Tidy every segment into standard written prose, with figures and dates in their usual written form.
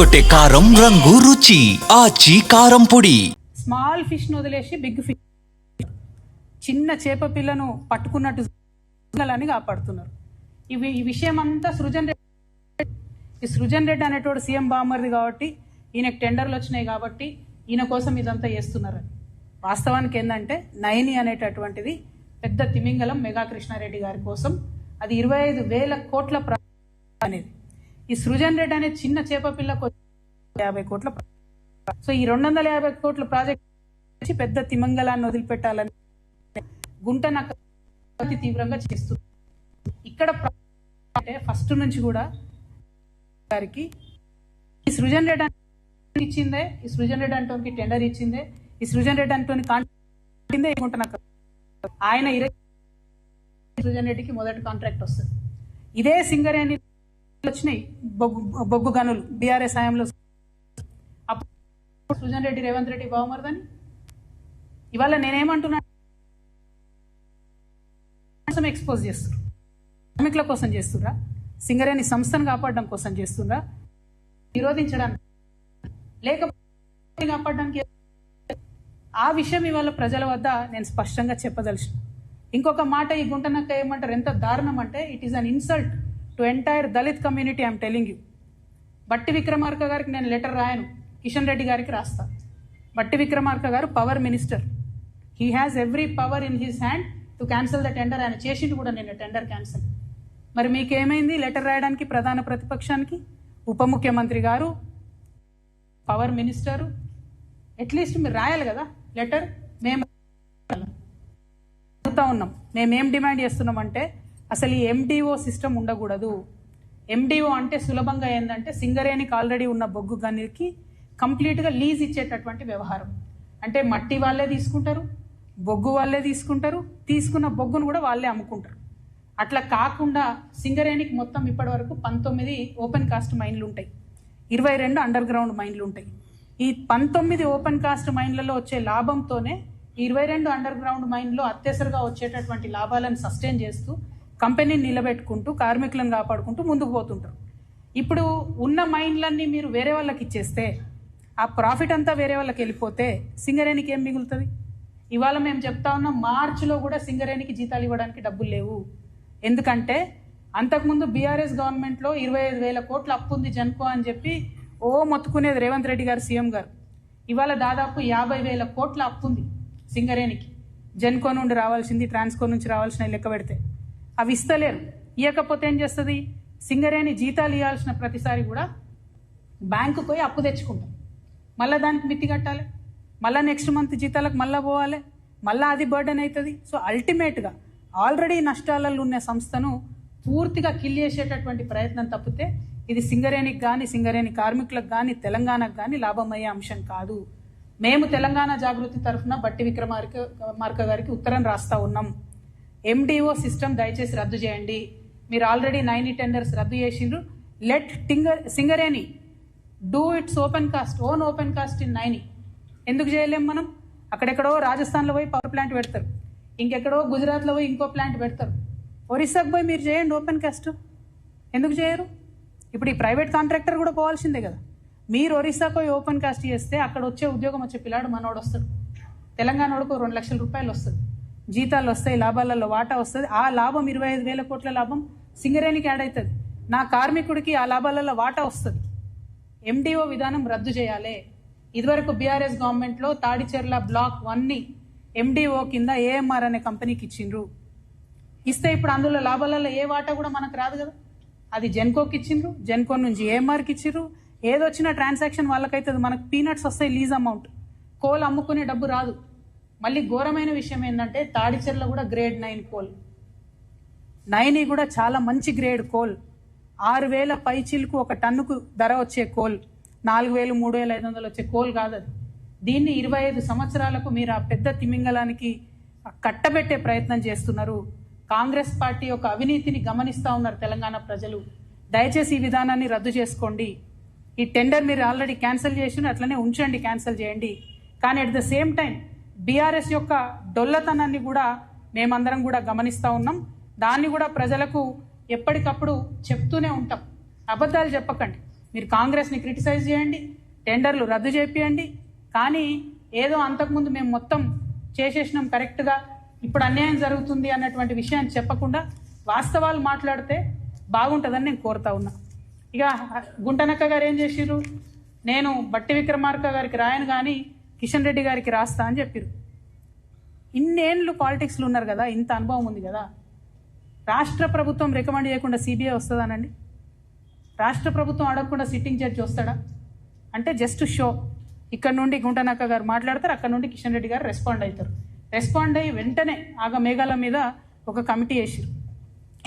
అదరగొట్టే కారం రంగు రుచి ఆచి కారం పొడి. స్మాల్ ఫిష్ ను వదిలేసి బిగ్ ఫిష్, చిన్న చేప పిల్లను పట్టుకున్నట్టు అని కాపాడుతున్నారు. ఈ విషయం అంతా సృజన్ రెడ్డి అనేటోడు సీఎం బామ్మర్ది కాబట్టి ఈయనకు టెండర్లు వచ్చినాయి కాబట్టి ఈయన కోసం ఇదంతా చేస్తున్నారని. వాస్తవానికి ఏంటంటే నయని అనేటటువంటిది పెద్ద తిమింగలం మెగా కృష్ణారెడ్డి గారి కోసం, అది 25,000 కోట్ల అనేది. ఈ సృజన్ రెడ్డి అనే చిన్న చేప పిల్లకు 50 కోట్ల. సో ఈ 250 కోట్ల ప్రాజెక్ట్ పెద్ద తిమింగలాన్ని వదిలిపెట్టాలని గుంట నక్క తీవ్రంగా చేస్తుంది. ఇక్కడ అంటే ఫస్ట్ నుంచి కూడా గారికి ఈ సృజన్ రెడ్డి ఇచ్చిందే, ఈ సృజన్ రెడ్డి అంటోనికి టెండర్ ఇచ్చిందే, ఈ సృజన్ రెడ్డి అంటోని కాంట్రాక్ట్ గుంట నక్క. ఆయన సృజన్ రెడ్డికి మొదటి కాంట్రాక్ట్ వస్తుంది. ఇదే సింగరేణి వచ్చినాయి బొగ్గు గనులు బీఆర్ఎస్ హయాంలో. అప్పుడు సృజన్ రెడ్డి రేవంత్ రెడ్డి బావమరదని. ఇవాళ నేనేమంటున్నా, ఎక్స్పోజ్ చేస్తున్నారు, కార్మికుల కోసం చేస్తురా, సింగరేణి సంస్థను కాపాడడం కోసం చేస్తురా, నిరోధించడానికి లేకపోతే కాపాడడానికి. ఆ విషయం ఇవాళ ప్రజల వద్ద నేను స్పష్టంగా చెప్పదలుచున్నా. ఇంకొక మాట ఈ గుంటనక్క ఏమంటారు, ఎంత దారుణం అంటే it is an insult to entire Dalit community. I'm telling you. బట్టి విక్రమార్క గారికి నేను లెటర్ రాయను, కిషన్ రెడ్డి గారికి రాస్తా. బట్టి విక్రమార్క గారు power minister, he has every power in his hand to cancel the tender. ఆయన చేసిండు కూడా నేను టెండర్ క్యాన్సిల్. మరి మీకేమైంది లెటర్ రాయడానికి? ప్రధాన ప్రతిపక్షానికి ఉప ముఖ్యమంత్రి గారు, పవర్ మినిస్టరు, అట్లీస్ట్ మీరు రాయాలి కదా లెటర్. మేము అడుగుతా ఉన్నాం, మేమేం డిమాండ్ చేస్తున్నామంటే అసలు ఈ ఎండిఓ సిస్టమ్ ఉండకూడదు. ఎండిఓ అంటే సులభంగా ఏంటంటే సింగరేణికి ఆల్రెడీ ఉన్న బొగ్గు గనికి కంప్లీట్గా లీజ్ ఇచ్చేటటువంటి వ్యవహారం. అంటే మట్టి వాళ్ళే తీసుకుంటారు, బొగ్గు వాళ్ళే తీసుకుంటారు, తీసుకున్న బొగ్గును కూడా వాళ్ళే అమ్ముకుంటారు. అట్లా కాకుండా సింగరేణికి మొత్తం ఇప్పటి వరకు 19 ఓపెన్ కాస్ట్ మైన్లు ఉంటాయి, 22 అండర్ గ్రౌండ్ మైన్లు ఉంటాయి. ఈ 19 ఓపెన్ కాస్ట్ మైన్లలో వచ్చే లాభంతోనే 22 అండర్ గ్రౌండ్ మైన్లో అత్యవసరంగా వచ్చేటటువంటి లాభాలను సస్టైన్ చేస్తూ కంపెనీని నిలబెట్టుకుంటూ కార్మికులను కాపాడుకుంటూ ముందుకు పోతుంటారు. ఇప్పుడు ఉన్న మైన్లన్నీ మీరు వేరే వాళ్ళకి ఇచ్చేస్తే, ఆ ప్రాఫిట్ అంతా వేరే వాళ్ళకి వెళ్ళిపోతే సింగరేణికి ఏం మిగులుతుంది? ఇవాళ మేము చెప్తా ఉన్నాం, మార్చిలో కూడా సింగరేణికి జీతాలు ఇవ్వడానికి డబ్బులు లేవు. ఎందుకంటే అంతకుముందు బీఆర్ఎస్ గవర్నమెంట్లో 25,000 కోట్ల అప్పు ఉంది జెన్కో అని చెప్పి మొత్తుకునేది రేవంత్ రెడ్డి గారు సీఎం గారు. ఇవాళ దాదాపు 50,000 కోట్ల అప్పు ఉంది సింగరేణికి. జెన్కో నుండి రావాల్సింది, ట్రాన్స్కో నుంచి రావాల్సిన లెక్క పెడితే అవి ఇస్తలేరు. ఇవ్వకపోతే ఏం చేస్తుంది? సింగరేణి జీతాలు ఇవ్వాల్సిన ప్రతిసారి కూడా బ్యాంకు పోయి అప్పు తెచ్చుకుంటాం, మళ్ళీ దానికి మిత్తి కట్టాలి, మళ్ళీ నెక్స్ట్ మంత్ జీతాలకు మళ్ళీ పోవాలి, మళ్ళీ అది బర్డెన్ అవుతుంది. సో అల్టిమేట్గా ఆల్రెడీ నష్టాలలో ఉన్న సంస్థను పూర్తిగా కిల్ చేసేటటువంటి ప్రయత్నం తప్పితే ఇది సింగరేణికి కానీ, సింగరేణి కార్మికులకు కానీ, తెలంగాణకు కానీ లాభమయ్యే అంశం కాదు. మేము తెలంగాణ జాగృతి తరఫున బట్టి విక్రమార్క గారికి ఉత్తరం రాస్తా ఉన్నాం. ఎండిఓ సిస్టమ్ దయచేసి రద్దు చేయండి. మీరు ఆల్రెడీ 90 టెండర్స్ రద్దు చేసిండ్రు. Let Singareni do it's open cast in 90. ఎందుకు చేయలేం మనం? అక్కడెక్కడో రాజస్థాన్లో పోయి పవర్ ప్లాంట్ పెడతారు, ఇంకెక్కడో గుజరాత్లో పోయి ఇంకో ప్లాంట్ పెడతారు. ఒరిస్సాకు పోయి మీరు చేయండి ఓపెన్ కాస్ట్, ఎందుకు చేయరు? ఇప్పుడు ఈ ప్రైవేట్ కాంట్రాక్టర్ కూడా పోవాల్సిందే కదా. మీరు ఒరిస్సాకు పోయి ఓపెన్ కాస్ట్ చేస్తే అక్కడ వచ్చే ఉద్యోగం వచ్చే పిల్లాడు మనోడు వస్తాడు, తెలంగాణోడుకు 2 లక్షల రూపాయలు వస్తుంది, జీతాలు వస్తాయి, లాభాలలో వాటా వస్తుంది. ఆ లాభం 25,000 కోట్ల లాభం సింగరేణికి యాడ్ అవుతుంది. నా కార్మికుడికి ఆ లాభాలలో వాటా వస్తుంది. ఎండిఓ విధానం రద్దు చేయాలి. ఇదివరకు బీఆర్ఎస్ గవర్నమెంట్లో తాడిచెర్ల బ్లాక్ 1ని ఎండిఓ కింద ఏఎంఆర్ అనే కంపెనీకి ఇచ్చిండ్రు. ఇస్తే ఇప్పుడు అందులో లాభాలలో ఏ వాటా కూడా మనకు రాదు కదా. అది జెన్కోకి ఇచ్చిండ్రు, జెన్కో నుంచి ఏఎంఆర్కి ఇచ్చిండ్రు. ఏదొచ్చినా ట్రాన్సాక్షన్ వాళ్ళకైతుంది, మనకు పీనట్స్ వస్తాయి లీజ్ అమౌంట్. కోల్ అమ్ముకునే డబ్బు రాదు. మళ్ళీ ఘోరమైన విషయం ఏంటంటే తాడిచెర్ల కూడా గ్రేడ్ 9 కోల్, 9 కూడా చాలా మంచి గ్రేడ్ కోల్, 6,000 పైచిల్కు ఒక టన్నుకు ధర వచ్చే కోల్, 4,000 3,500 వచ్చే కోల్ కాదు అది. దీన్ని 25 సంవత్సరాలకు మీరు ఆ పెద్ద తిమింగలానికి కట్టబెట్టే ప్రయత్నం చేస్తున్నారు. కాంగ్రెస్ పార్టీ యొక్క అవినీతిని గమనిస్తూ ఉన్నారు తెలంగాణ ప్రజలు. దయచేసి ఈ విధానాన్ని రద్దు చేసుకోండి. ఈ టెండర్ మీరు ఆల్రెడీ క్యాన్సిల్ చేసిన అట్లనే ఉంచండి, క్యాన్సిల్ చేయండి. కానీ at the same time BRS యొక్క డొల్లతనాన్ని కూడా మేమందరం కూడా గమనిస్తూ ఉన్నాం. దాన్ని కూడా ప్రజలకు ఎప్పటికప్పుడు చెప్తూనే ఉంటాం. అబద్ధాలు చెప్పకండి. మీరు కాంగ్రెస్ని క్రిటిసైజ్ చేయండి, టెండర్లు రద్దు చేపియండి, కానీ ఏదో అంతకుముందు మేము మొత్తం చేసేసినాం కరెక్ట్గా, ఇప్పుడు అన్యాయం జరుగుతుంది అన్నటువంటి విషయాన్ని చెప్పకుండా వాస్తవాలు మాట్లాడితే బాగుంటుందని నేను కోరుతా ఉన్నా. ఇక గుంటనక్క గారు ఏం చేసిర్రు, నేను బట్టి విక్రమార్క గారికి రాయను కానీ కిషన్ రెడ్డి గారికి రాస్తా అని చెప్పారు. ఇన్నేళ్ళు పాలిటిక్స్లో ఉన్నారు కదా, ఇంత అనుభవం ఉంది కదా, రాష్ట్ర ప్రభుత్వం రికమెండ్ చేయకుండా సిబిఐ వస్తుందానండి? రాష్ట్ర ప్రభుత్వం అడగకుండా సిట్టింగ్ జడ్జి వస్తాడా? అంటే జస్ట్ షో. ఇక్కడ నుండి గుంటనక్క గారు మాట్లాడతారు, అక్కడ నుండి కిషన్ రెడ్డి గారు రెస్పాండ్ అవుతారు. రెస్పాండ్ అయ్యి వెంటనే ఆగ మేఘాల మీద ఒక కమిటీ వేసిరు.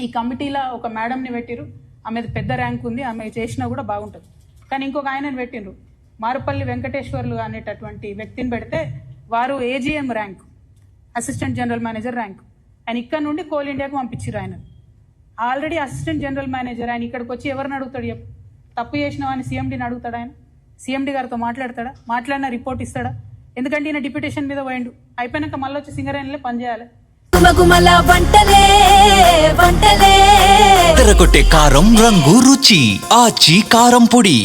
ఈ కమిటీలో ఒక మేడంని పెట్టిరు, ఆమెది పెద్ద ర్యాంక్ ఉంది, ఆమె చేసినా కూడా బాగుంటుంది. కానీ ఇంకొక ఆయనని పెట్టిండ్రు, మారుపల్లి వెంకటేశ్వర్లు అనేటటువంటి వ్యక్తిని పెడితే వారు AGM rank, assistant general manager rank. ఆయన ఇక్కడ నుండి కోల్ ఇండియాకు పంపించారు. ఆయన ఆల్రెడీ అసిస్టెంట్ జనరల్ మేనేజర్. ఆయన ఇక్కడికి వచ్చి ఎవరిని అడుగుతాడు చెప్పు? తప్పు చేసిన వాడిని సీఎండీని అడుగుతాడు? ఆయన సీఎండీ గారితో మాట్లాడతాడా? మాట్లాడిన రిపోర్ట్ ఇస్తాడా? ఎందుకంటే ఈయన డిప్యూటేషన్ మీద పోయిండు, అయిపోయినాక మళ్ళీ వచ్చి సింగరేణిలో పనిచేయాలి. తెరకొట్టే కారం రంగు రుచి ఆచి కారం పొడి.